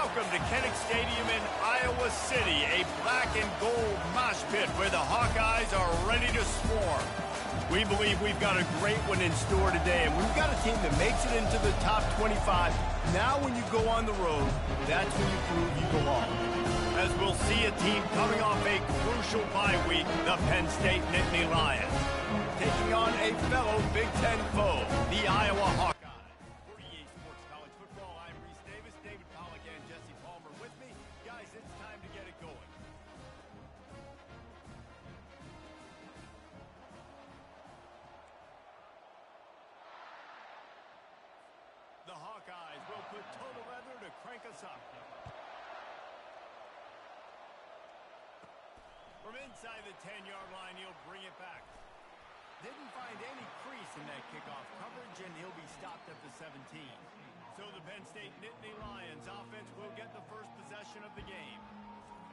Welcome to Kinnick Stadium in Iowa City, a black and gold mosh pit where the Hawkeyes are ready to swarm. We believe we've got a great one in store today, and we've got a team that makes it into the top 25. Now when you go on the road, that's when you prove you belong. As we'll see a team coming off a crucial bye week, the Penn State Nittany Lions, taking on a fellow Big Ten foe, the Iowa Hawkeyes. The Hawkeyes will put total leather to crank us up. From inside the 10-yard line, he'll bring it back. Didn't find any crease in that kickoff coverage, and he'll be stopped at the 17. So the Penn State Nittany Lions offense will get the first possession of the game.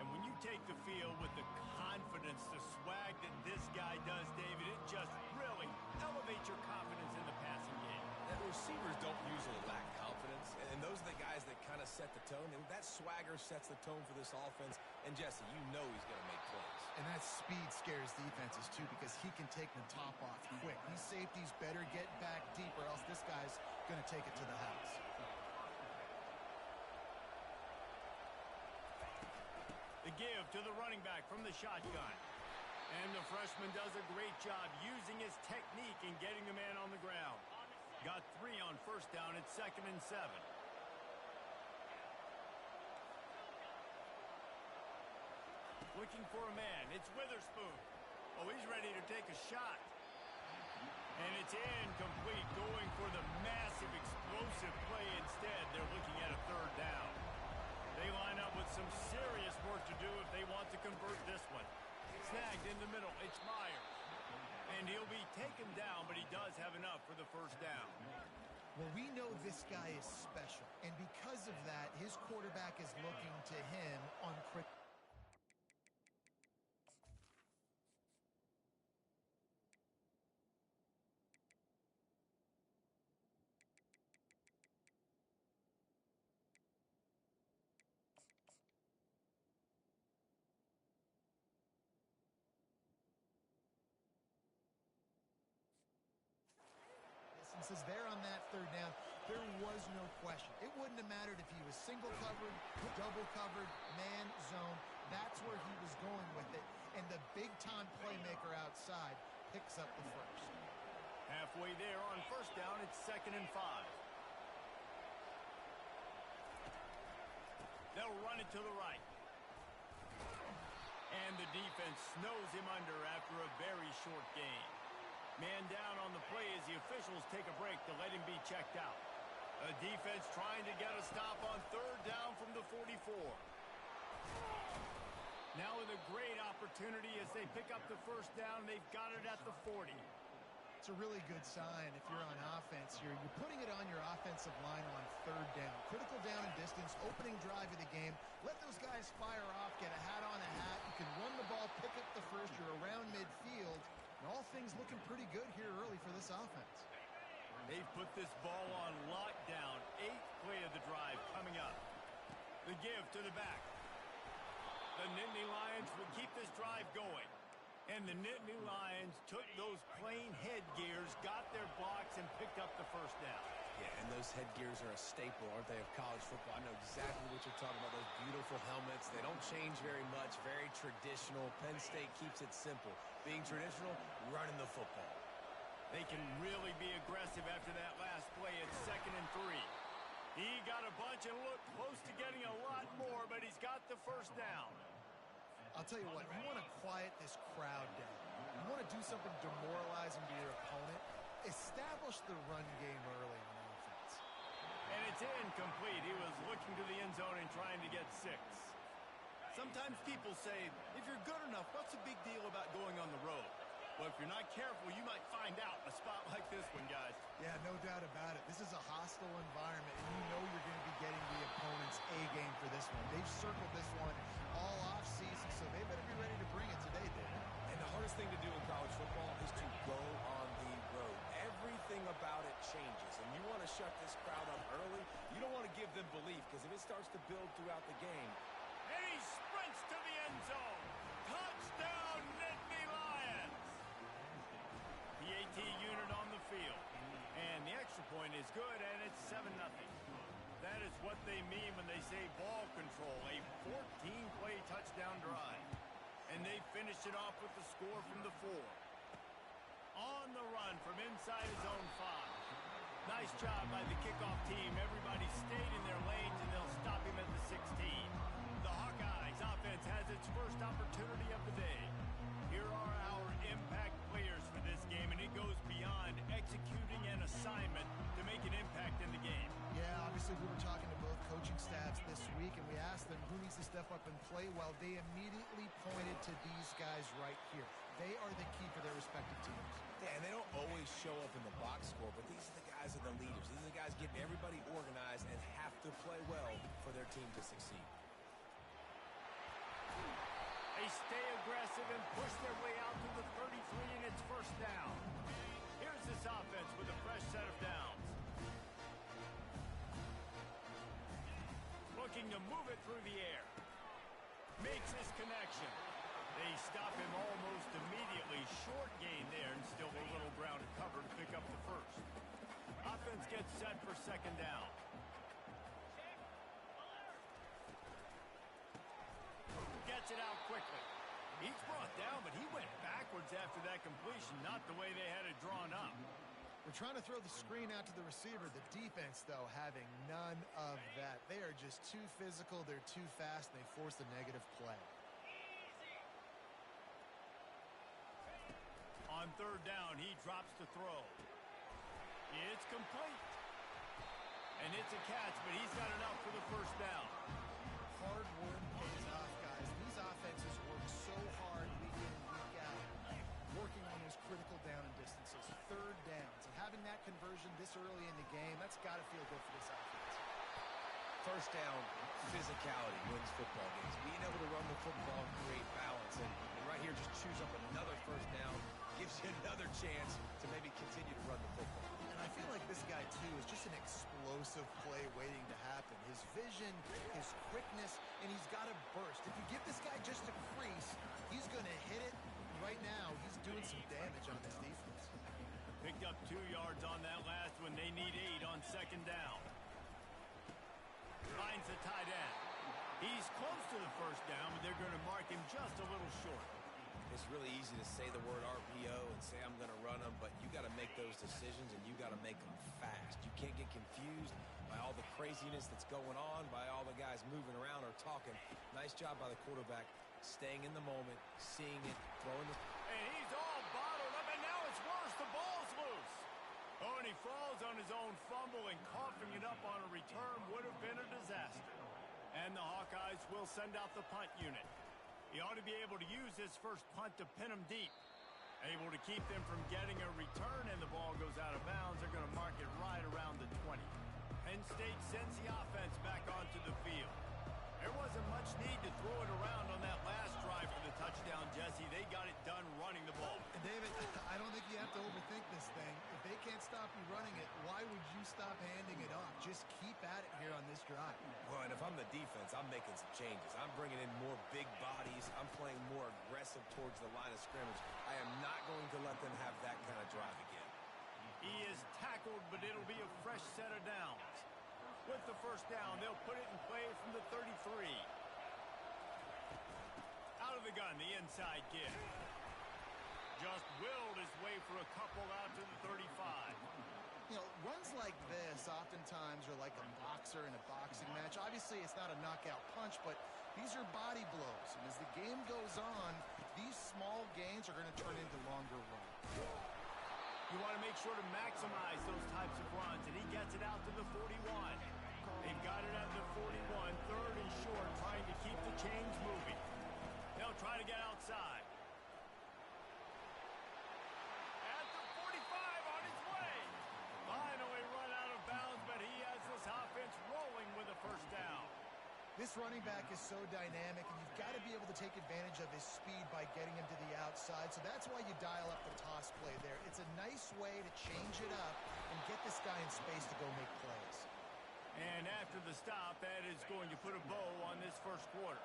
And when you take the field with the confidence, the swag that this guy does, David, it just really elevates your confidence in the passing game. The receivers don't usually lack confidence, and those are the guys that kind of set the tone, and that swagger sets the tone for this offense. And Jesse, you know he's going to make plays. And that speed scares defenses too, because he can take the top off quick. These safeties better get back deep, or else this guy's going to take it to the house. The give to the running back from the shotgun. And the freshman does a great job using his technique and getting the man on the ground. Got 3 on first down. It's 2nd and 7. Looking for a man. It's Witherspoon. Oh, he's ready to take a shot. And it's incomplete, going for the massive explosive play instead. They're looking at a 3rd down. They line up with some serious work to do if they want to convert this one. Snagged in the middle. It's Myers. And he'll be taken down, but he does have enough for the 1st down. Well, we know this guy is special, and because of that, his quarterback is looking to him on critical. Is there on that 3rd down. There was no question. It wouldn't have mattered if he was single covered, double covered, man zone. That's where he was going with it. And the big-time playmaker outside picks up the 1st. Halfway there on 1st down, it's 2nd and 5. They'll run it to the right. And the defense snows him under after a very short gain. Man down on the play as the officials take a break to let him be checked out. A defense trying to get a stop on 3rd down from the 44. Now with a great opportunity as they pick up the 1st down. They've got it at the 40. It's a really good sign if you're on offense here. You're putting it on your offensive line on 3rd down. Critical down and distance, opening drive of the game. Let those guys fire off, get a hat on a hat. You can run the ball, pick up the 1st. You're around midfield. And all things looking pretty good here early for this offense. They've put this ball on lockdown. 8th play of the drive coming up. The give to the back. The Nittany Lions will keep this drive going. And the Nittany Lions took those plain headgears, got their blocks, and picked up the 1st down. Yeah, and those headgears are a staple, aren't they, of college football? I know exactly what you're talking about, those beautiful helmets. They don't change very much, very traditional. Penn State keeps it simple. Being traditional, running the football. They can really be aggressive after that last play. It's 2nd and 3. He got a bunch and looked close to getting a lot more, but he's got the 1st down. I'll tell you what, you want to quiet this crowd down. You want to do something demoralizing to your opponent. Establish the run game early on offense. And it's incomplete. He was looking to the end zone and trying to get 6. Sometimes people say, if you're good enough, what's the big deal about going on the road? Well, if you're not careful, you might find out in a spot like this one, guys. Yeah, no doubt about it. This is a hostile environment, and you know you're going to be getting the opponent's A game for this one. They've circled this one all offseason, so they better be ready to bring it today, David. And the hardest thing to do in college football is to go on the road. everything about it changes. And you want to shut this crowd up early. You don't want to give them belief, because if it starts to build throughout the game. And he sprints to the end zone. Touchdown, Nittany Lions. PAT unit on the field. And the extra point is good, and it's 7-0. That is what they mean when they say ball control. A 14-play touchdown drive. And they finished it off with the score from the 4. On the run from inside his own 5. Nice job by the kickoff team. Everybody stayed in their lanes, and they'll stop him at the 16. The Hawkeyes offense has its first opportunity of the day. Here are our impact players for this game, and it goes beyond executing an assignment to make an impact in the game. Yeah, obviously we were talking to both coaching staffs this week, and we asked them who needs to step up and play well. They immediately pointed to these guys right here. They are the key for their respective teams. Yeah, and they don't always show up in the box score, but these are the guys that are the leaders. These are the guys getting everybody organized and have to play well for their team to succeed. They stay aggressive and push their way out to the 33, and it's first down. Here's this offense with a fresh set of downs. Looking to move it through the air. Makes his connection. They stop him almost immediately. Short gain there, and still a little ground to cover to pick up the first. Offense gets set for second down. Gets it out quickly. He's brought down, but he went backwards after that completion, not the way they had it drawn up. They're trying to throw the screen out to the receiver. The defense, though, having none of that. They are just too physical. They're too fast, and they force the negative play. On third down, he drops the throw. It's complete. And it's a catch, but he's got enough for the first down. Hard work pays off, guys. These offenses work so hard week in and week out, working on those critical down and distances, third downs. And having that conversion this early in the game, that's got to feel good for this offense. First down, physicality wins football games. Being able to run the football and create balance. And right here, just choose up another first down. Gives you another chance to maybe continue to run the football. And I feel like this guy, too, is just an explosive play waiting to happen. His vision, his quickness, and he's got to burst. If you give this guy just a crease, he's going to hit it. Right now, he's doing some damage on this defense. Picked up 2 yards on that last one. They need 8 on second down. Finds the tight end. He's close to the first down, but they're going to mark him just a little short. It's really easy to say the word RPO and say I'm going to run them, but you got to make those decisions, and you got to make them fast. You can't get confused by all the craziness that's going on, by all the guys moving around or talking. Nice job by the quarterback, staying in the moment, seeing it, throwing the... And he's all bottled up, and now it's worse. The ball's loose. Oh, and he falls on his own fumble, and coughing it up on a return would have been a disaster. And the Hawkeyes will send out the punt unit. He ought to be able to use his first punt to pin them deep. Able to keep them from getting a return, and the ball goes out of bounds. They're going to mark it right around the 20. Penn State sends the offense back onto the field. There wasn't much need to throw it around on that last drive for the touchdown, Jesse. They got it done running the ball. And David, I don't think you have to overthink this thing. If they can't stop you running it, why would you stop handing it off? Just keep at it here on this drive. Well, and if I'm the defense, I'm making some changes. I'm bringing in more big bodies. I'm playing more aggressive towards the line of scrimmage. I am not going to let them have that kind of drive again. He is tackled, but it'll be a fresh set of downs. With the first down, they'll put it in play from the 33. Out of the gun, the inside kid. Just willed his way for a couple out to the 35. You know, runs like this oftentimes are like a boxer in a boxing match. Obviously, it's not a knockout punch, but these are body blows. And as the game goes on, these small gains are going to turn into longer runs. You want to make sure to maximize those types of runs, and he gets it out to the 41. They've got it at the 41, third and short, trying to keep the chains moving. They'll try to get outside. At the 45, on his way. Finally run out of bounds, but he has this offense rolling with a first down. This running back is so dynamic, and you've got to be able to take advantage of his speed by getting him to the outside. So that's why you dial up the toss play there. It's a nice way to change it up and get this guy in space to go make plays. And after the stop, that is going to put a bow on this first quarter.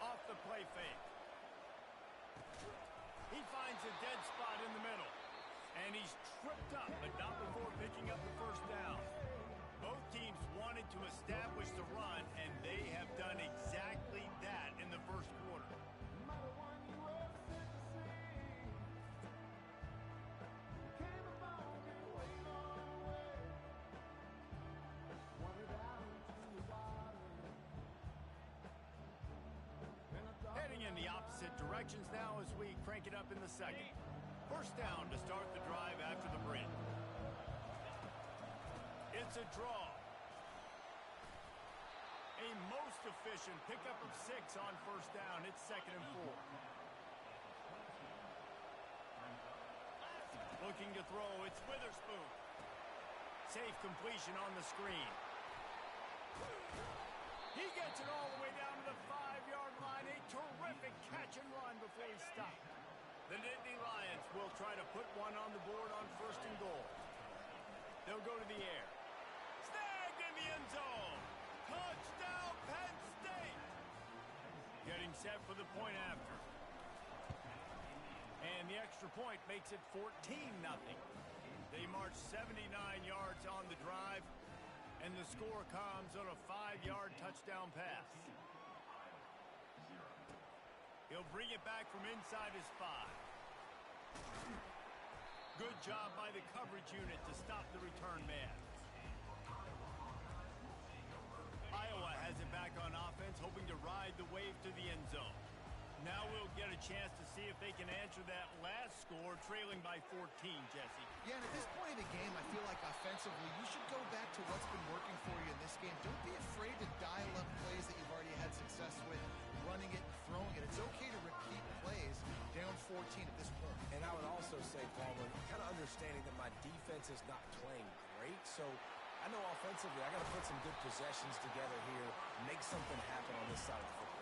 Off the play fake. He finds a dead spot in the middle. And he's tripped up, but not before picking up the first down. Both teams wanted to establish the run, and they have done exactly that in the first quarter. Heading in the opposite directions now as we crank it up in the second. First down to start the drive after the break. It's a draw. A most efficient pickup of 6 on first down. It's 2nd and 4. Looking to throw. It's Witherspoon. Safe completion on the screen. He gets it all the way down to the 5-yard line. A terrific catch and run before he stopped. The Nittany Lions will try to put one on the board on 1st and goal. They'll go to the air. Snagged in the end zone. Touchdown, Penn State. Getting set for the point after. And the extra point makes it 14-0. They march 79 yards on the drive, and the score comes on a 5-yard touchdown pass. He'll bring it back from inside his 5. Good job by the coverage unit to stop the return man. Iowa has it back on offense, hoping to ride the wave to the end zone. Now we'll get a chance to see if they can answer that last score, trailing by 14, Jesse. Yeah, and at this point of the game, I feel like offensively, you should go back to what's been working for you in this game. Don't be afraid to dial up plays that you've already had success with, running it and throwing it. It's okay to repeat plays down 14 at this point. And I would also say, Palmer, kind of understanding that my defense is not playing great, so I know offensively I got to put some good possessions together here, make something happen on this side of the football.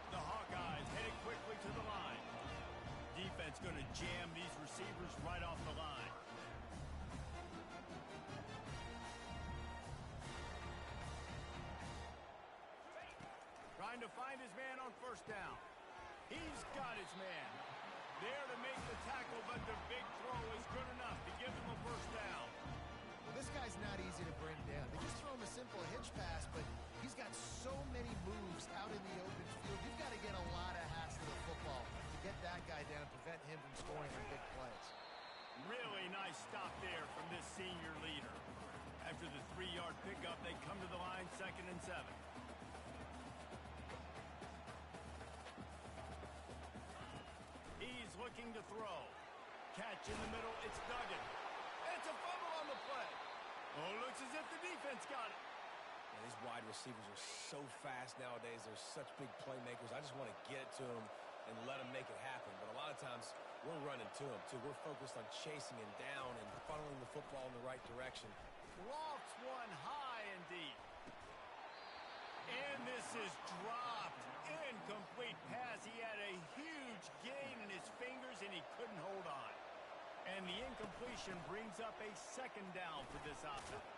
The Hawkeyes headed quickly to the line. Defense going to jam these receivers right off the line. Trying to find his man on first down. He's got his man. There to make the tackle, but the big throw is good enough to give him a first down. Well, this guy's not easy to bring down. They just throw him a simple hitch pass, but he's got so many moves out in the open field. You've got to get a lot of hats to the football to get that guy down and prevent him from scoring on big plays. Really nice stop there from this senior leader. After the 3-yard pickup, they come to the line 2nd and 7. He's looking to throw. Catch in the middle. It's Duggan. It's a fumble on the play. Oh, looks as if the defense got it. Man, these wide receivers are so fast nowadays. They're such big playmakers. I just want to get it to them and let them make it happen. But a lot of times, we're running to them, too. We're focused on chasing him down and funneling the football in the right direction. Lofts one high and deep. And this is dropped. Incomplete pass. He had a huge gain in his fingers, and he couldn't hold on. And the incompletion brings up a 2nd down for this offense.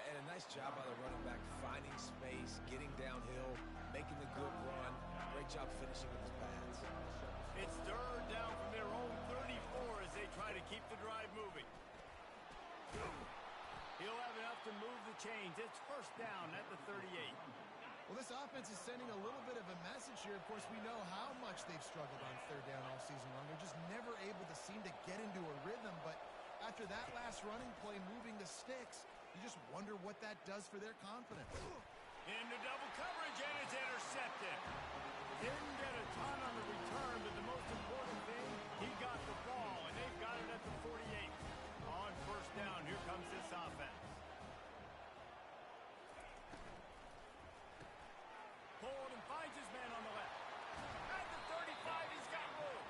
And a nice job by the running back, finding space, getting downhill, making the good run. Great job finishing with his pads. It's 3rd down from their own 34 as they try to keep the drive moving. He'll have enough to move the chains. It's 1st down at the 38. Well, this offense is sending a little bit of a message here. Of course, we know how much they've struggled on 3rd down all season long. They're just never able to seem to get into a rhythm. But after that last running play, moving the sticks, you just wonder what that does for their confidence. Into double coverage, and it's intercepted. Didn't get a ton on the return, but the most important thing, he got the ball, and they've got it at the 48. On 1st down, here comes this offense. Pulled and finds his man on the left. At the 35, he's got room.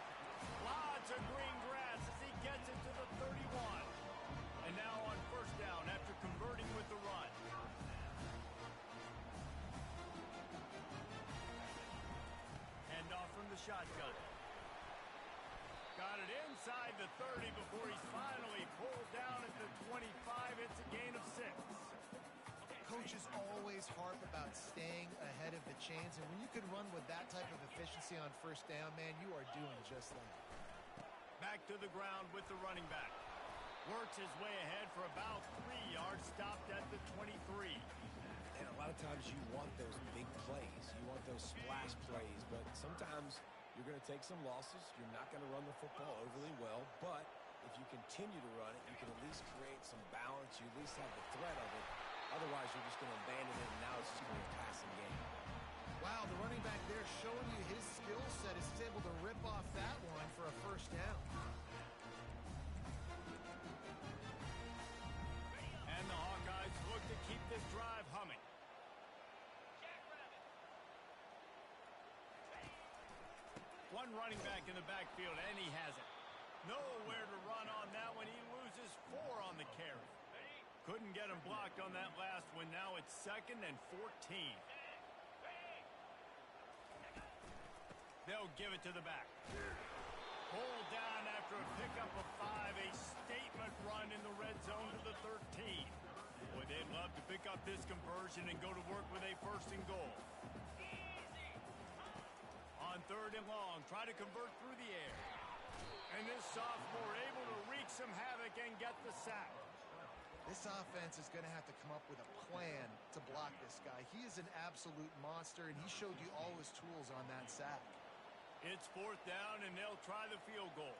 Lots of green grass as he gets it to the 31. And now on 1st down after converting with the run. shotgun. Got it inside the 30 before he's finally pulled down at the 25. It's a gain of 6. Coaches always harp about staying ahead of the chains, and when you can run with that type of efficiency on first down, man, you are doing just that. Back to the ground with the running back. Works his way ahead for about 3 yards, stopped at the 23. And a lot of times you want those big plays. You want those splash plays, but sometimes you're going to take some losses. You're not going to run the football overly well, but if you continue to run it, you can at least create some balance. You at least have the threat of it. Otherwise, you're just going to abandon it, and now it's just going to be a passing game. Wow, the running back there showing you his skill set as he's able to rip off that one for a first down. And the Hawkeyes look to keep this drive humming. One running back in the backfield, and he has it. Nowhere to run on that one. He loses 4 on the carry. Couldn't get him blocked on that last one. Now it's 2nd and 14. They'll give it to the back. Pulled down after a pickup of 5. A statement run in the red zone to the 13. Boy, they'd love to pick up this conversion and go to work with a 1st and goal. On 3rd and long, try to convert through the air. And this sophomore able to wreak some havoc and get the sack. This offense is going to have to come up with a plan to block this guy. He is an absolute monster, and he showed you all his tools on that sack. It's 4th down, and they'll try the field goal.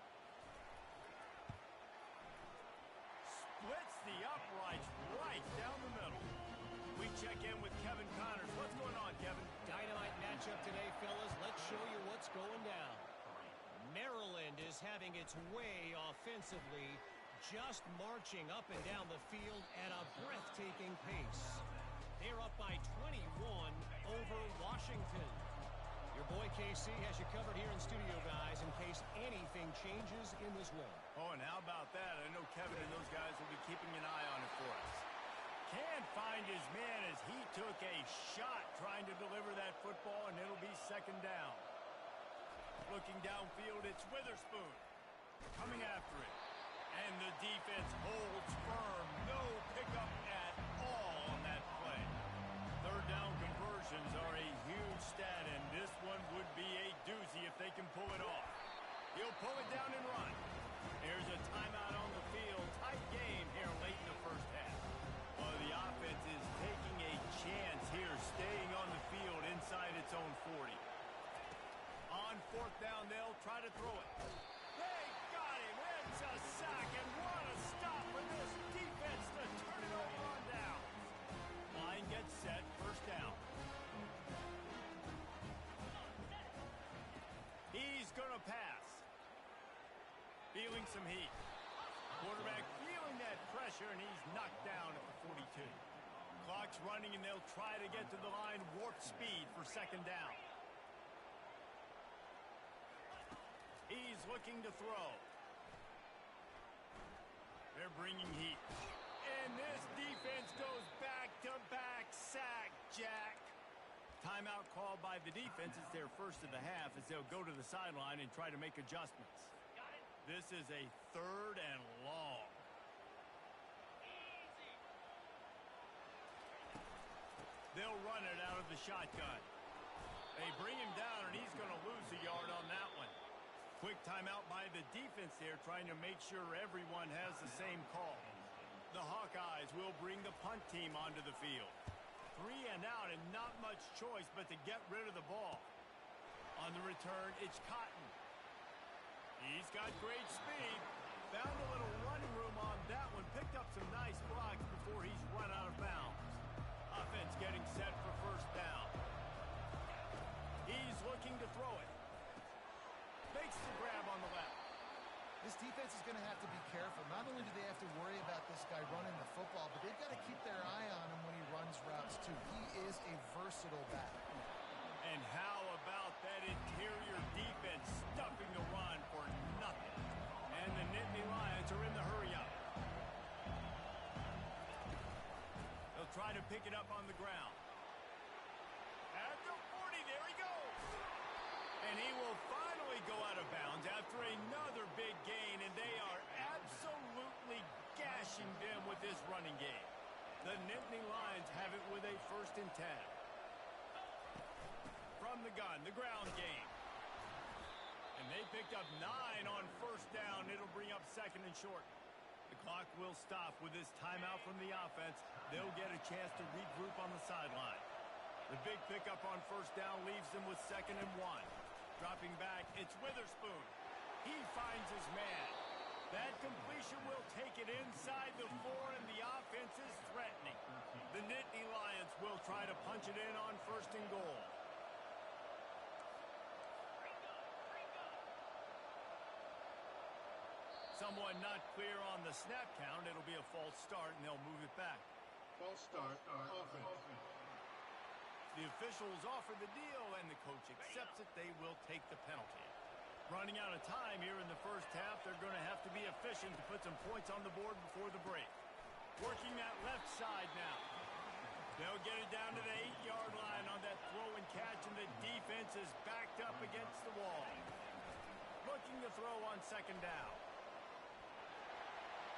Splits the uprights right down the middle. We check in with Kevin Connors. What's going on, Kevin? Dynamite matchup today, fellas. Let's show you what's going down. Maryland is having its way offensively, just marching up and down the field at a breathtaking pace. They're up by 21 over Washington. Your boy KC has you covered here in studio, guys, in case anything changes in this one. Oh, and how about that? I know Kevin and those guys will be keeping an eye on it for us. Can't find his man as he took a shot trying to deliver that football, and it'll be 2nd down. Looking downfield, it's Witherspoon coming after it. And the defense holds firm. No pickup at all on that play. 3rd down conversions are a huge stat, and this one would be a doozy if they can pull it off. He'll pull it down and run. Here's a timeout on the field. Tight game here late in the first half. Well, the offense is taking a chance here, staying on the field inside its own 40. On 4th down, they'll try to throw it. They got him. It's a sack, and what a stop for this defense to turn it over on down. Line gets set, 1st down. He's going to pass. Feeling some heat. Quarterback feeling that pressure, and he's knocked down at the 42. Clock's running, and they'll try to get to the line warp speed for 2nd down. He's looking to throw. They're bringing heat. And this defense goes back-to-back sack, Jack. Timeout called by the defense. It's their 1st of the half as they'll go to the sideline and try to make adjustments. This is a 3rd and long. They'll run it out of the shotgun. They bring him down, and he's going to lose a yard on that one. Quick timeout by the defense there, trying to make sure everyone has the same call. The Hawkeyes will bring the punt team onto the field. 3 and out, and not much choice but to get rid of the ball. On the return, it's Cotton. He's got great speed. Found a little running room on that one. Picked up some nice blocks before he's run out of bounds. Offense getting set for 1st down. He's looking to throw it. Makes the grab on the left. This defense is going to have to be careful. Not only do they have to worry about this guy running the football, but they've got to keep their eye on him when he runs routes, too. He is a versatile back. And how about that interior defense stuffing the run for nothing? And the Nittany Lions are in the hurry-up. They'll try to pick it up on the ground. At the 40, there he goes. And he will finally go out of bounds after another big gain, and they are absolutely gashing them with this running game. The Nittany Lions have it with a 1st and 10. From the gun, the ground game. And they picked up 9 on 1st down. It'll bring up 2nd and short. The clock will stop with this timeout from the offense. They'll get a chance to regroup on the sideline. The big pickup on 1st down leaves them with 2nd and 1. Dropping back, it's Witherspoon. He finds his man. That completion will take it inside the 4, and the offense is threatening. The Nittany Lions will try to punch it in on 1st and goal. Someone not clear on the snap count. It'll be a false start, and they'll move it back. False start on offense. The officials offer the deal, and the coach accepts it. They will take the penalty. Running out of time here in the 1st half. They're going to have to be efficient to put some points on the board before the break. Working that left side now. They'll get it down to the 8-yard line on that throw and catch, and the defense is backed up against the wall. Looking to throw on 2nd down.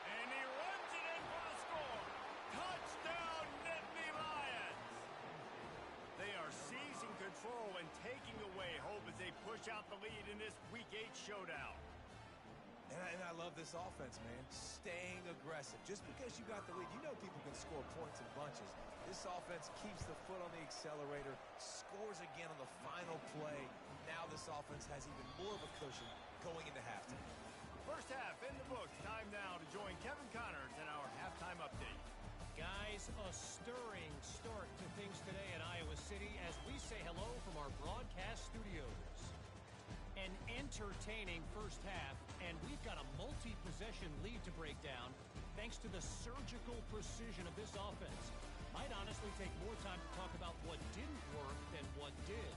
And he runs it in for the score. Touchdown, Nittany Lions. They are seizing control and taking away hope as they push out the lead in this Week 8 showdown. And I love this offense, man. Staying aggressive. Just because you got the lead, you know people can score points in bunches. This offense keeps the foot on the accelerator, scores again on the final play. Now this offense has even more of a cushion going into halftime. 1st half in the books. Time now to join Kevin Connors in our halftime update. Guys, a stirring start to things today in Iowa City as we say hello from our broadcast studios. An entertaining 1st half, and we've got a multi-possession lead to break down thanks to the surgical precision of this offense. Might honestly take more time to talk about what didn't work than what did.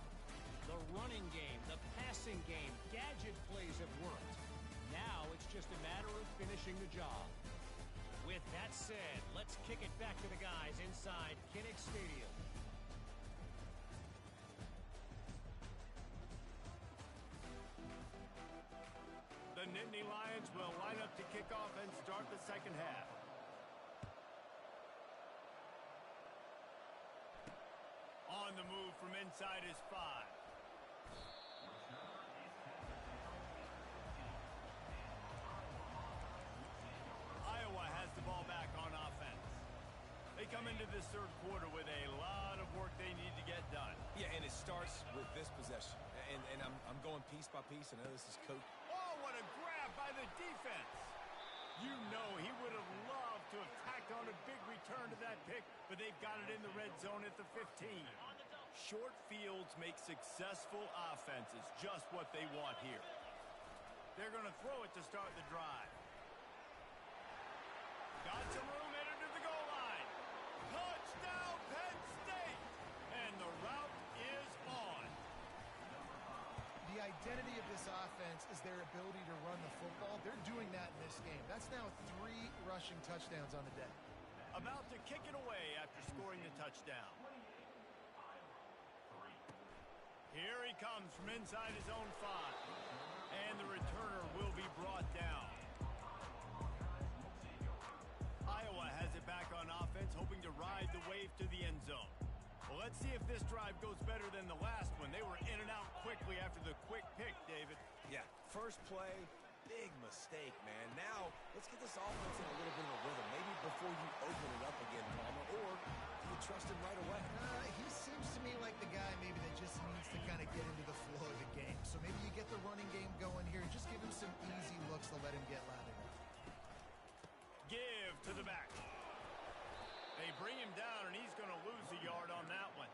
The running game, the passing game, gadget plays have worked. Now it's just a matter of finishing the job. With that said, let's kick it back to the guys inside Kinnick Stadium. The Nittany Lions will line up to kick off and start the 2nd half. On the move from inside is 5. Iowa has the ball back on offense. They come into this 3rd quarter with a lot of work they need to get done. Yeah, and it starts with this possession. And I'm going piece by piece. I know this is coach. Oh, what a grab by the defense. You know he would have loved to have tacked on a big return to that pick, but they've got it in the red zone at the 15. Short fields make successful offenses just what they want here. They're going to throw it to start the drive. Got some room headed to the goal line. Touchdown, Penn State! And the route is on. The identity of this offense is their ability to run the football. They're doing that in this game. That's now 3 rushing touchdowns on the day. About to kick it away after scoring the touchdown. Here he comes from inside his own 5. And the returner will be brought down. Iowa has it back on offense, hoping to ride the wave to the end zone. Well, let's see if this drive goes better than the last one. They were in and out quickly after the quick pick, David. Yeah, first play, big mistake, man. Now, let's get this offense in a little bit of a rhythm. Maybe before you open it up again, Palmer, or do you trust him right away? He seems to me like the guy maybe that just needs to kind of get into the flow of the game. So maybe you get the running game going here and just give him some easy looks to let him get lathered up. Give to the back. They bring him down, and he's going to lose a yard on that one.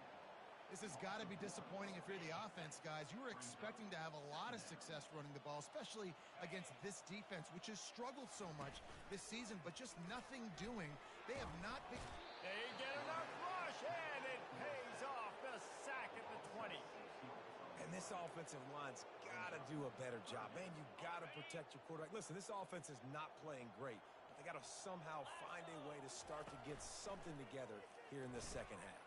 This has got to be disappointing if you're the offense, guys. You were expecting to have a lot of success running the ball, especially against this defense, which has struggled so much this season, but just nothing doing. They have not been... They get enough rush, and it pays off. The sack at the 20. And this offensive line's got to do a better job. Man, you got to protect your quarterback. Listen, this offense is not playing great, but they got to somehow find a way to start to get something together here in the 2nd half.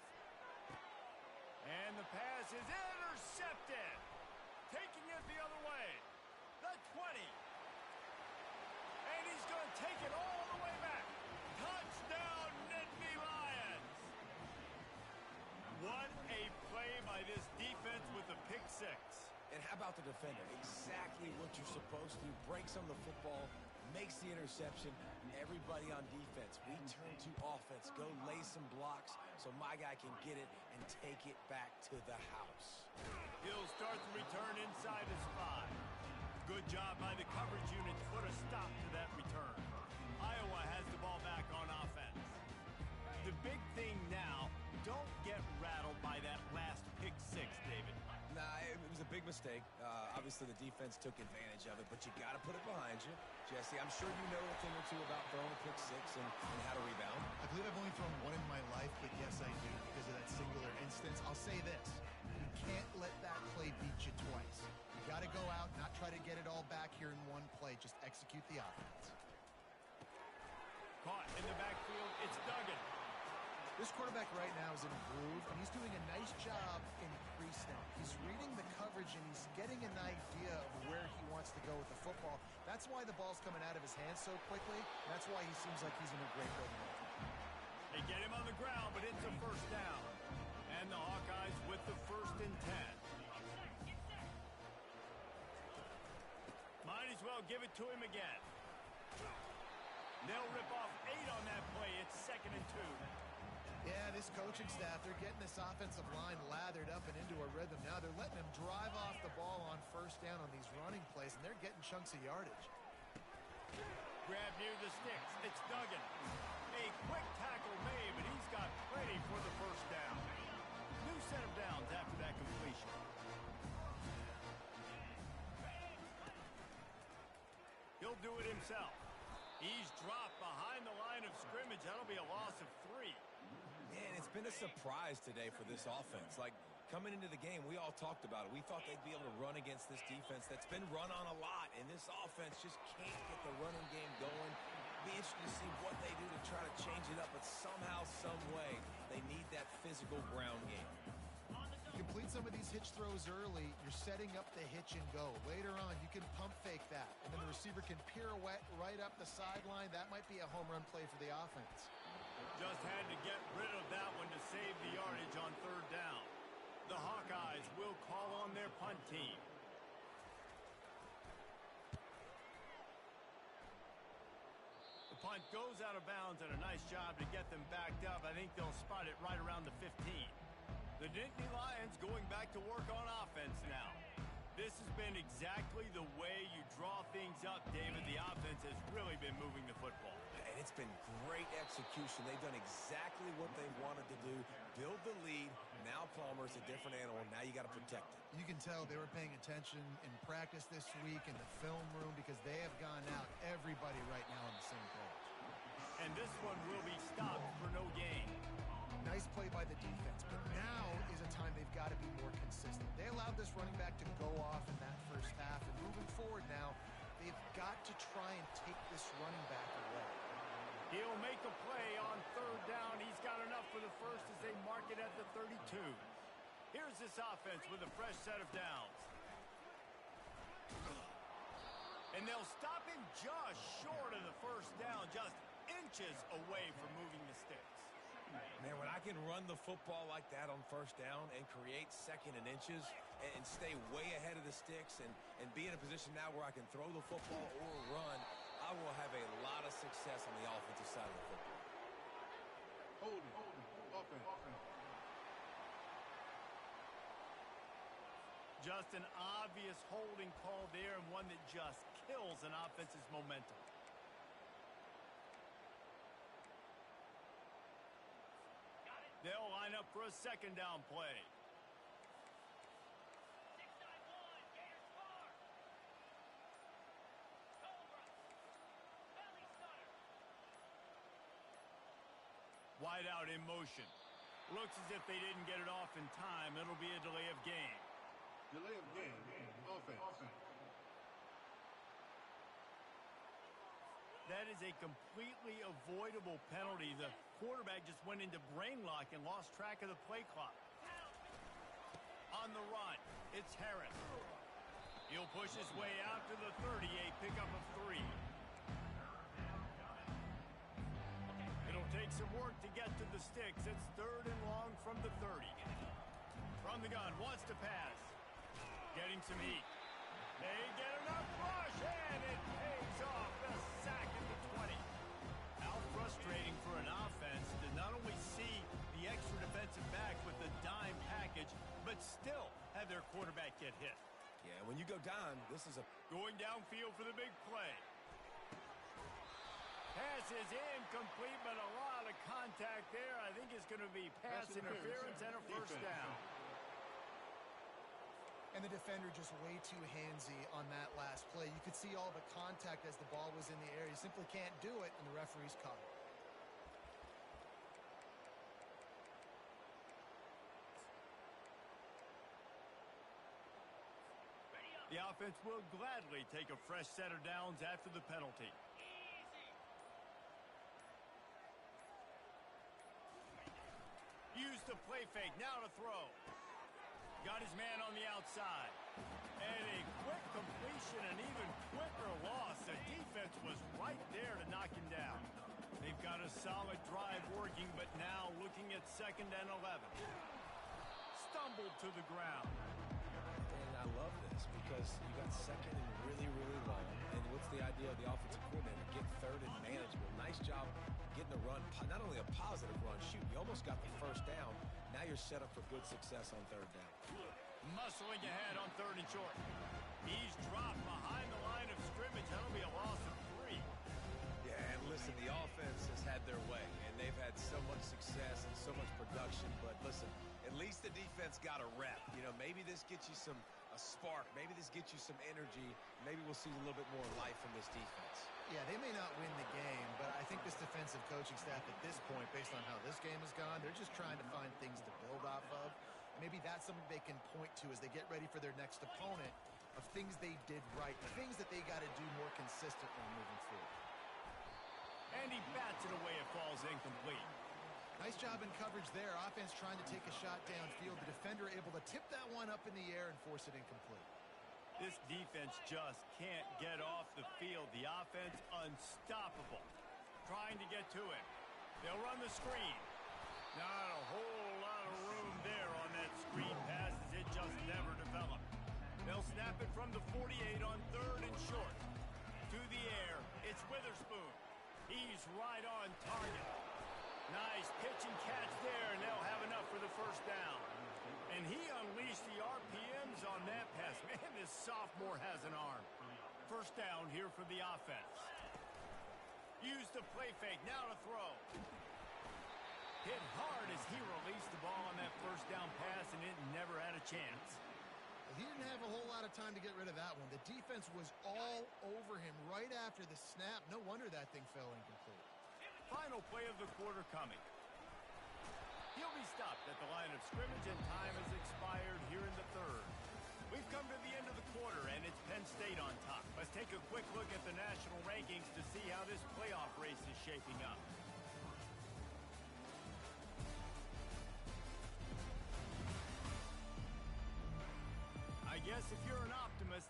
And the pass is intercepted. taking it the other way. The 20. And he's going to take it all the way back. Touchdown, Nittany Lions. What a play by this defense with the pick six. And how about the defender? Exactly what you're supposed to do. Breaks on the football, makes the interception. Everybody on defense, we turn to offense. Go lay some blocks so my guy can get it and take it back to the house. He'll start the return inside his 5. Good job by the coverage unit to put a stop to that return. Iowa has the ball back on offense. The big thing now, don't get rattled by that last pick six, David. Nah, it was a big mistake. Obviously, the defense took advantage of it, but you got to put it behind you. Jesse, I'm sure you know a thing or two about throwing a pick six and how to rebound. I believe I've only thrown one in my life, but yes, I do because of that singular instance. I'll say this. You can't let that play beat you twice. You got to go out, not try to get it all back here in one play. Just execute the offense. Caught in the backfield. It's Duggan. This quarterback right now is in a groove, and he's doing a nice job in pre-snap. He's reading the coverage, and he's getting an idea of where he wants to go with the football. That's why the ball's coming out of his hands so quickly. That's why he seems like he's in a great rhythm. They get him on the ground, but it's a first down. And the Hawkeyes with the 1st and 10. Might as well give it to him again. They'll rip off 8 on that play. It's 2nd and 2. Yeah, this coaching staff, they're getting this offensive line lathered up and into a rhythm. Now they're letting them drive off the ball on first down on these running plays, and they're getting chunks of yardage. Grab near the sticks. It's Duggan. A quick tackle made, but he's got plenty for the first down. New set of downs after that completion. He'll do it himself. He's dropped behind the line of scrimmage. That'll be a loss of 3. Man, it's been a surprise today for this offense. Like, coming into the game, we all talked about it. We thought they'd be able to run against this defense that's been run on a lot, and this offense just can't get the running game going. Be interested to see what they do to try to change it up, but somehow, some way, they need that physical ground game. You complete some of these hitch throws early, you're setting up the hitch and go. Later on, you can pump fake that, and then the receiver can pirouette right up the sideline. That might be a home run play for the offense. Just had to get rid of that one to save the yardage on 3rd down. The Hawkeyes will call on their punt team. The punt goes out of bounds, and a nice job to get them backed up. I think they'll spot it right around the 15. The Nittany Lions going back to work on offense now. This has been exactly the way you draw things up, David. The offense has really been moving the football. And it's been great execution. They've done exactly what they wanted to do. Build the lead. Now Palmer's a different animal. Now you got to protect it. You can tell they were paying attention in practice this week in the film room because they have gone out, everybody right now on the same page. And this one will be stopped for no gain. Nice play by the defense, but now is a time they've got to be more consistent. They allowed this running back to go off in that first half, and moving forward now, they've got to try and take this running back away. He'll make a play on 3rd down. He's got enough for the first as they mark it at the 32. Here's this offense with a fresh set of downs. And they'll stop him just short of the first down, just inches away from moving the sticks. Man, when I can run the football like that on 1st down and create 2nd and inches and stay way ahead of the sticks and be in a position now where I can throw the football or run, I will have a lot of success on the offensive side of the football. Holding. Offense. Just an obvious holding call there, and one that just kills an offense's momentum. They'll line up for a 2nd down play. Wide out in motion. Looks as if they didn't get it off in time. It'll be a delay of game. Delay of game. Offense. That is a completely avoidable penalty. The quarterback just went into brain lock and lost track of the play clock. On the run, it's Harris. He'll push his way out to the 30, a pickup of 3. It'll take some work to get to the sticks. It's 3rd and long from the 30. From the gun, wants to pass. Getting some heat. They get enough rush, and it pays off. The sack at the 20. How frustrating for an offense to not only see the extra defensive back with the dime package, but still have their quarterback get hit. Yeah, when you go down, this is a... Going downfield for the big play. Pass is incomplete, but a lot of contact there. I think it's going to be pass interference and a first down. And the defender just way too handsy on that last play. You could see all the contact as the ball was in the air. You simply can't do it, and the referee's caught it. The offense will gladly take a fresh set of downs after the penalty. Use the play fake, now to throw. Got his man on the outside. And a quick completion, an even quicker loss. The defense was right there to knock him down. They've got a solid drive working, but now looking at 2nd and 11. Stumbled to the ground. And I love this because you got 2nd and really, really long. And what's the idea of the offensive coordinator? Get 3rd and manageable. Nice job getting the run. Not only a positive run, shoot, you almost got the first down. Now you're set up for good success on 3rd down. Muscling ahead on 3rd and short. He's dropped behind the line of scrimmage. That'll be a loss of 3. Yeah, and listen, the offense has had their way, and they've had so much success and so much production. But listen, at least the defense got a rep. You know, maybe this gets you a spark. Maybe this gets you some energy. Maybe we'll see a little bit more life from this defense. Yeah, they may not win the game, but I think this defensive coaching staff at this point, based on how this game has gone, they're just trying to find things to build off of. Maybe that's something they can point to as they get ready for their next opponent, of things they did right, things that they got to do more consistently moving forward. And he bats it away. It falls incomplete. Nice job in coverage there. Offense trying to take a shot downfield. The defender able to tip that one up in the air and force it incomplete. This defense just can't get off the field. The offense unstoppable. Trying to get to him. They'll run the screen. Not a whole lot of room there on that screen pass as it just never developed. They'll snap it from the 48 on 3rd and short. To the air, it's Witherspoon. He's right on target. Nice pitch and catch there, and they'll have enough for the first down. And he unleashed the RPMs on that pass. Man, this sophomore has an arm. First down here for the offense. Use the play fake, now to throw. Hit hard as he released the ball on that first down pass, and it never had a chance. He didn't have a whole lot of time to get rid of that one. The defense was all over him right after the snap. No wonder that thing fell incomplete. Final play of the quarter coming. He'll be stopped at the line of scrimmage, and time has expired here in the 3rd. We've come to the end of the quarter, and it's Penn State on top. Let's take a quick look at the national rankings to see how this playoff race is shaping up. I guess if you're an optimist,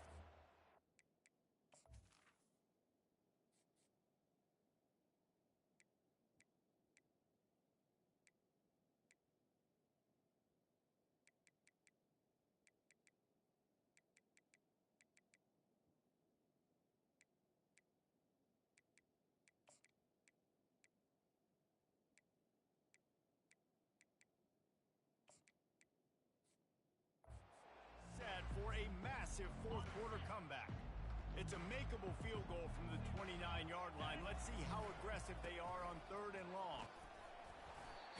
for a massive 4th quarter comeback. It's a makeable field goal from the 29-yard line. Let's see how aggressive they are on 3rd and long.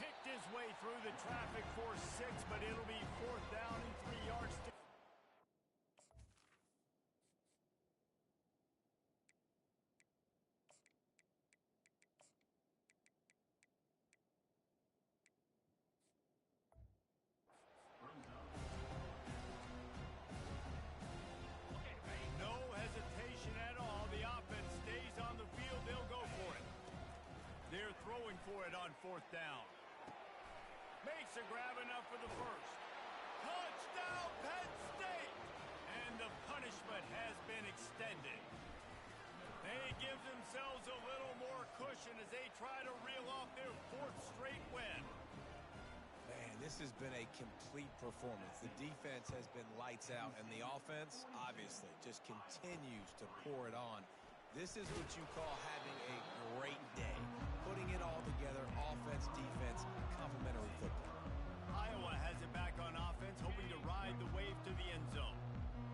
Picked his way through the traffic for 6, but it'll be 4th down and 3 yards. For it on 4th down. Makes a grab enough for the first. Touchdown, Penn State! And the punishment has been extended. They give themselves a little more cushion as they try to reel off their 4th straight win. Man, this has been a complete performance. The defense has been lights out, and the offense, obviously, just continues to pour it on. This is what you call having a great day. Putting it all together, offense, defense, complementary football. Iowa has it back on offense, hoping to ride the wave to the end zone.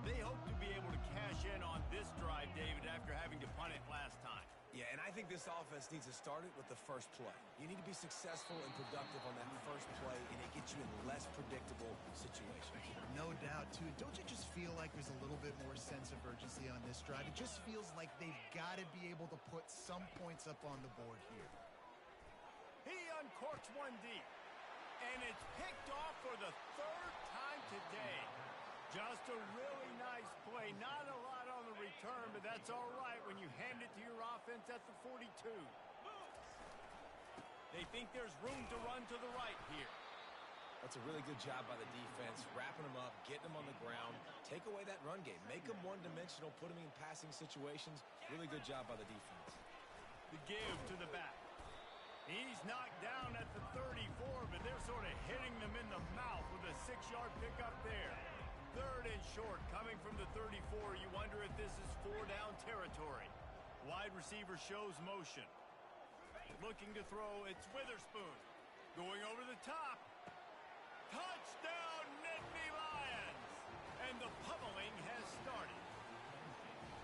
They hope to be able to cash in on this drive, David, after having to punt it last time. Yeah, and I think this offense needs to start it with the first play. You need to be successful and productive on that first play, and it gets you in less predictable situations. No doubt, too. Don't you just feel like there's a little bit more sense of urgency on this drive? It just feels like they've got to be able to put some points up on the board here. He uncorks one deep, and it's picked off for the 3rd time today. Just a really nice play. Not a lot on the return, but that's all right when you hand it to your offense at the 42. They think there's room to run to the right here. That's a really good job by the defense, wrapping them up, getting them on the ground. Take away that run game. Make them one-dimensional, put them in passing situations. Really good job by the defense. The give to the back. He's knocked down at the 34, but they're sort of hitting them in the mouth with a 6-yard pickup there. 3rd and short coming from the 34. You wonder if this is 4-down territory. Wide receiver shows motion. Looking to throw, it's Witherspoon. Going over the top. Touchdown, Nittany Lions! And the pummeling has started.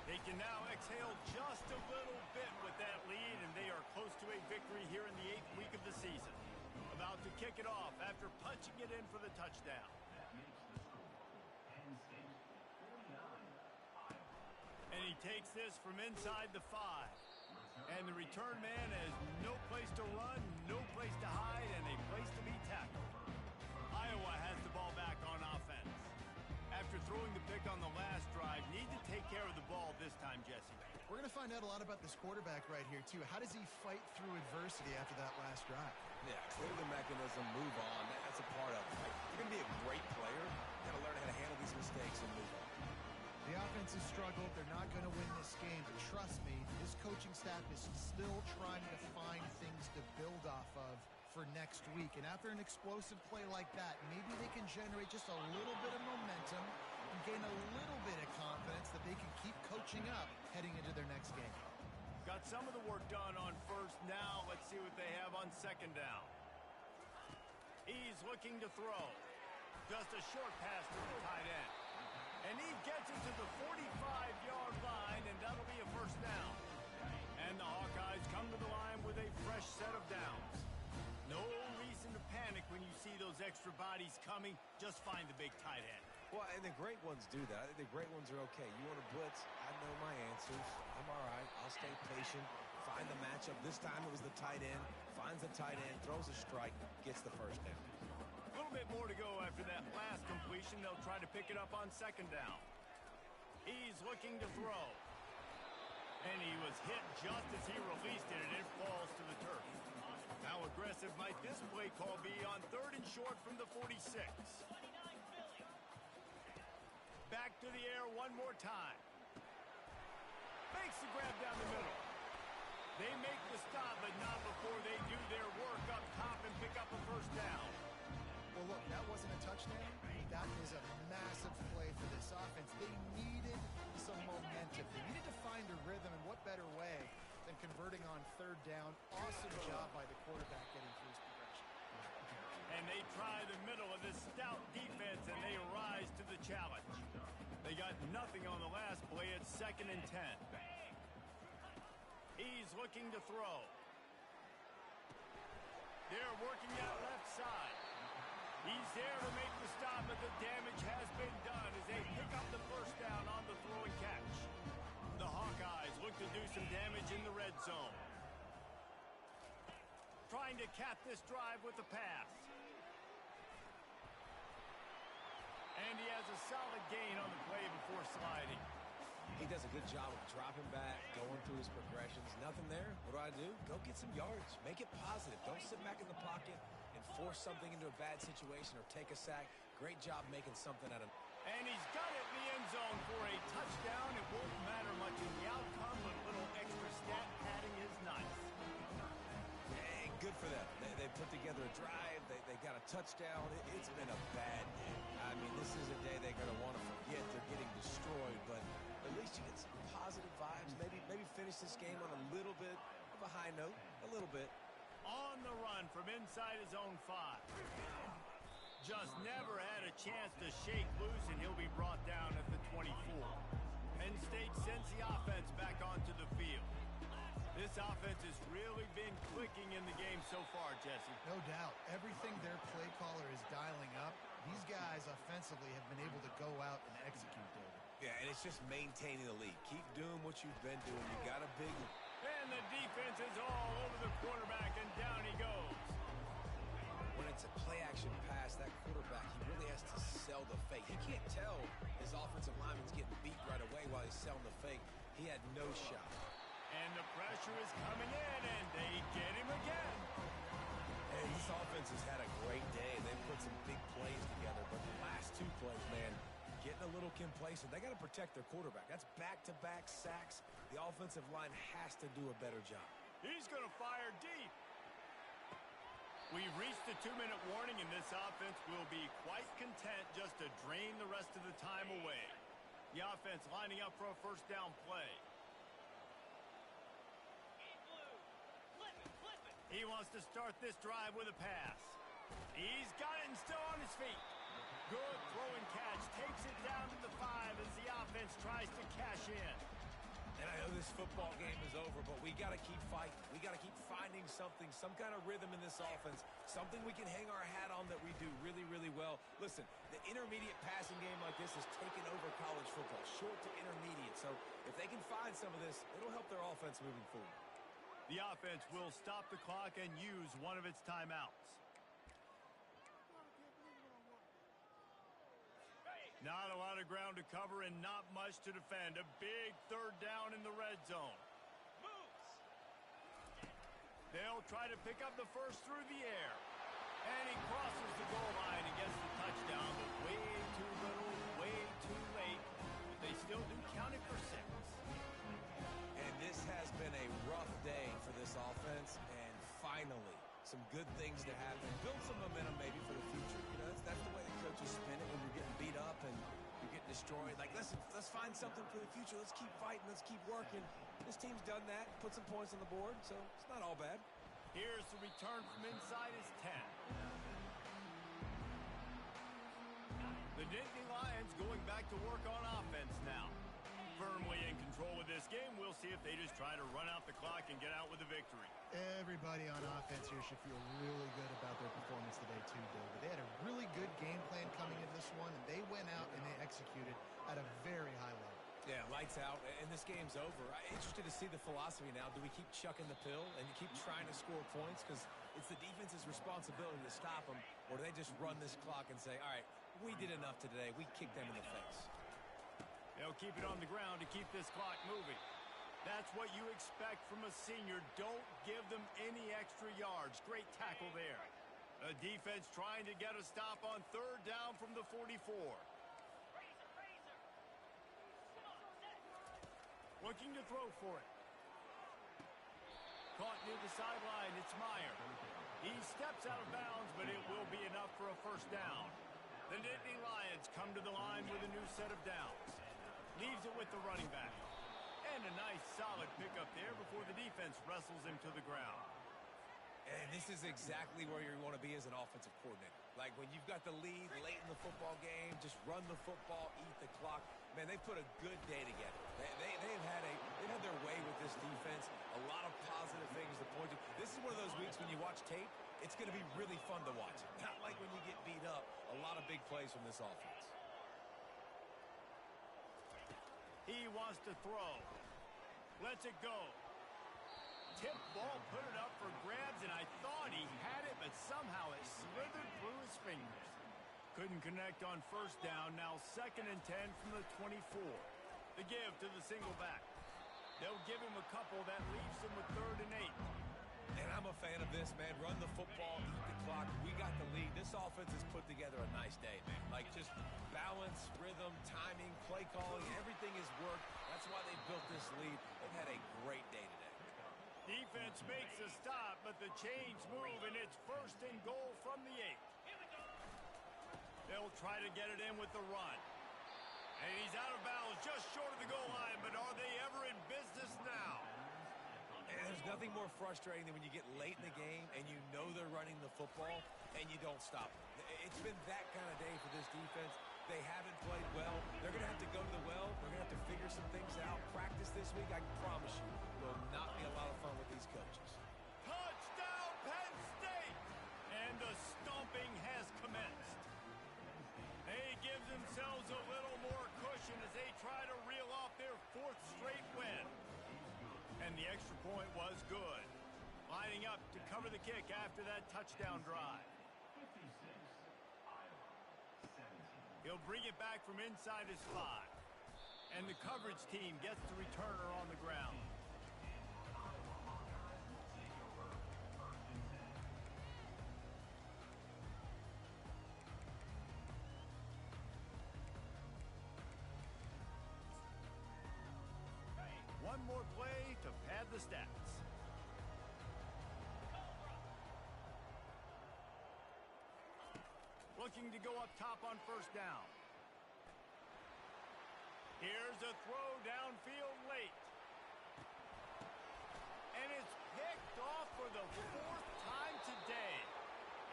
They can now exhale just a little bit with that lead, and they are close to a victory here in the 8th week of the season. About to kick it off after punching it in for the touchdown. And he takes this from inside the 5. And the return man has no place to run, no place to hide, and a place to be tackled. Iowa has the ball back on offense. After throwing the pick on the last drive, need to take care of the ball this time, Jesse. We're going to find out a lot about this quarterback right here, too. How does he fight through adversity after that last drive? Yeah, clear the mechanism, move on. That's a part of it. You're going to be a great player. You got to learn how to handle these mistakes and move on. The offense has struggled. They're not going to win this game, but trust me, this coaching staff is still trying to find things to build off of for next week. And after an explosive play like that, maybe they can generate just a little bit of momentum and gain a little bit of confidence that they can keep coaching up heading into their next game. Got some of the work done on 1st. Now let's see what they have on 2nd down. He's looking to throw. Just a short pass to the tight end. And he gets it to the 45-yard line, and that'll be a 1st down. And the Hawkeyes come to the line with a fresh set of downs. No reason to panic when you see those extra bodies coming. Just find the big tight end. Well, and the great ones do that. I think the great ones are okay. You want to blitz? I know my answers. I'm all right. I'll stay patient. Find the matchup. This time it was the tight end. Finds the tight end, throws a strike, gets the 1st down. A little bit more to go after that last completion. They'll try to pick it up on 2nd down. He's looking to throw. And he was hit just as he released it, and it falls to the turf. How aggressive might this play call be on 3rd and short from the 46? Back to the air one more time. Makes the grab down the middle. They make the stop, but not before they do their work up top and pick up a 1st down. Well, look, that wasn't a touchdown. That is a massive play for this offense. They needed some momentum. They needed to find a rhythm, and what better way than converting on 3rd down. Awesome job by the quarterback getting through his progression. And they try the middle of this stout defense, and they rise to the challenge. They got nothing on the last play. It's 2nd and 10. He's looking to throw. They're working that left side. He's there to make the stop, but the damage has been done as they pick up the 1st down on the throw and catch. The Hawkeyes look to do some damage in the red zone. Trying to cap this drive with the pass. And he has a solid gain on the play before sliding. He does a good job of dropping back, going through his progressions. Nothing there. What do? Go get some yards. Make it positive. Don't sit back in the pocket and force something into a bad situation or take a sack. Great job making something out of it. And he's got it in the end zone for a touchdown. It won't matter much in the outcome, but a little extra stat padding is nice. Hey, good for them. They put together a drive. They got a touchdown. It's been a bad day. I mean, this is a day they're going to want to forget. They're getting destroyed, but at least you get some positive vibes. Maybe finish this game on a little bit of a high note. A little bit. On the run from inside his own 5. Just never had a chance to shake loose, and he'll be brought down at the 24. Penn State sends the offense back onto the field. This offense has really been clicking in the game so far, Jesse. No doubt. Everything their play caller is dialing up, these guys offensively have been able to go out and execute, David. Yeah, and it's just maintaining the lead. Keep doing what you've been doing. You got a big... And the defense is all over the quarterback, and down he goes. When it's a play-action pass, that quarterback, he really has to sell the fake. He can't tell his offensive lineman's getting beat right away while he's selling the fake. He had no shot. And the pressure is coming in, and they get him again. Hey, this offense has had a great day. They've put some big plays together, but the last 2 plays, man, getting a little complacent. They got to protect their quarterback. That's back-to-back sacks. The offensive line has to do a better job. He's going to fire deep. We've reached the 2-minute warning, and this offense will be quite content just to drain the rest of the time away. The offense lining up for a first down play. He wants to start this drive with a pass. He's got it and still on his feet. Good throw and catch. Takes it down to the 5 as the offense tries to cash in. And I know this football game is over, but we got to keep fighting. We got to keep finding something, some kind of rhythm in this offense, something we can hang our hat on that we do really, really well. Listen, the intermediate passing game like this has taken over college football, short to intermediate. So if they can find some of this, it'll help their offense moving forward. The offense will stop the clock and use one of its timeouts. Not a lot of ground to cover and not much to defend. A big 3rd down in the red zone. They'll try to pick up the first through the air. And he crosses the goal line and gets the touchdown, but way too little, way too late. But they still do count it for 6. And this has been a rough day for this offense, and finally, some good things to happen. Build some momentum maybe for the future. You know, that's the way the coaches spin it when you're getting beat up and you're getting destroyed. Like, listen, let's find something for the future. Let's keep fighting. Let's keep working. This team's done that, put some points on the board, so it's not all bad. Here's the return from inside his 10. The Nittany Lions going back to work on offense now. Firmly in control of this game. We'll see if they just try to run out the clock and get out with a victory. Everybody on offense here should feel really good about their performance today too, David. They had a really good game plan coming into this one, and they went out and they executed at a very high level. Yeah, lights out, and this game's over. I'm interested to see the philosophy now. Do we keep chucking the pill and keep trying to score points? Because it's the defense's responsibility to stop them, or do they just run this clock and say, all right, we did enough today. We kicked them in the face. They'll keep it on the ground to keep this clock moving. That's what you expect from a senior. Don't give them any extra yards. Great tackle there. A defense trying to get a stop on 3rd down from the 44. Looking to throw for it. Caught near the sideline. It's Meyer. He steps out of bounds, but it will be enough for a first down. The Nittany Lions come to the line with a new set of downs. Leaves it with the running back. And a nice solid pickup there before the defense wrestles him to the ground. And this is exactly where you want to be as an offensive coordinator. Like when you've got the lead late in the football game, just run the football, eat the clock. Man, they put a good day together. They've had their way with this defense. A lot of positive things to point to. This is one of those weeks when you watch tape, it's going to be really fun to watch. Not like when you get beat up. A lot of big plays from this offense. He wants to throw. Lets it go. Tip ball, put it up for grabs, and I thought he had it, but somehow it slithered through his fingers. Couldn't connect on first down. Now 2nd and 10 from the 24. The give to the single back. They'll give him a couple. That leaves him with 3rd and 8. And I'm a fan of this, man. Run the football, eat the clock. We got the lead. This offense has put together a nice day, man. Like just balance, rhythm. rhythm, timing, play calling, everything has worked. That's why they built this lead. They've had a great day today. Defense makes a stop, but the chains move, and it's 1st and goal from the 8. They'll try to get it in with the run. And he's out of bounds just short of the goal line, but are they ever in business now? And there's nothing more frustrating than when you get late in the game and you know they're running the football and you don't stop them. It's been that kind of day for this defense. They haven't played well. They're going to have to go to the well. They're going to have to figure some things out. Practice this week, I can promise you, will not be a lot of fun with these coaches. Touchdown, Penn State! And the stomping has commenced. They give themselves a little more cushion as they try to reel off their 4th straight win. And the extra point was good. Lining up to cover the kick after that touchdown drive. He'll bring it back from inside his 5. And the coverage team gets the returner on the ground. One more play to pad the stats. Looking to go up top on 1st down. Here's a throw downfield late. And it's picked off for the 4th time today.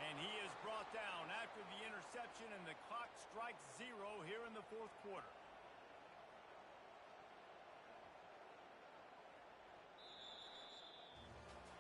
And he is brought down after the interception, and the clock strikes 0 here in the 4th quarter.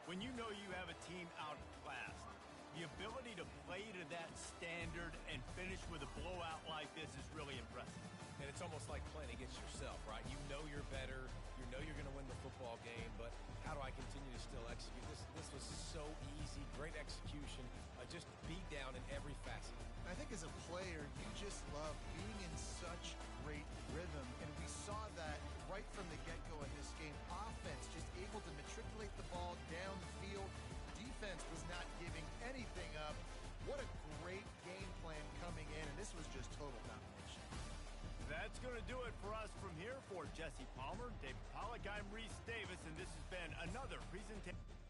When you know you have a team outclassed, the ability to play to that standard and finish with a blowout like this is really impressive. And it's almost like playing against yourself, right? You know you're better. You know you're going to win the football game, but how do I continue to still execute? This was so easy. Great execution. Just beat down in every facet. I think as a player, you just love being in such great rhythm, and we saw that right from the get-go in this game. Offense just able to matriculate the ball down the field. Defense was not giving anything up. What a great game plan coming in, and this was just total domination. That's going to do it for us from here. For Jesse Palmer, David Pollack, I'm Reese Davis, and this has been another presentation.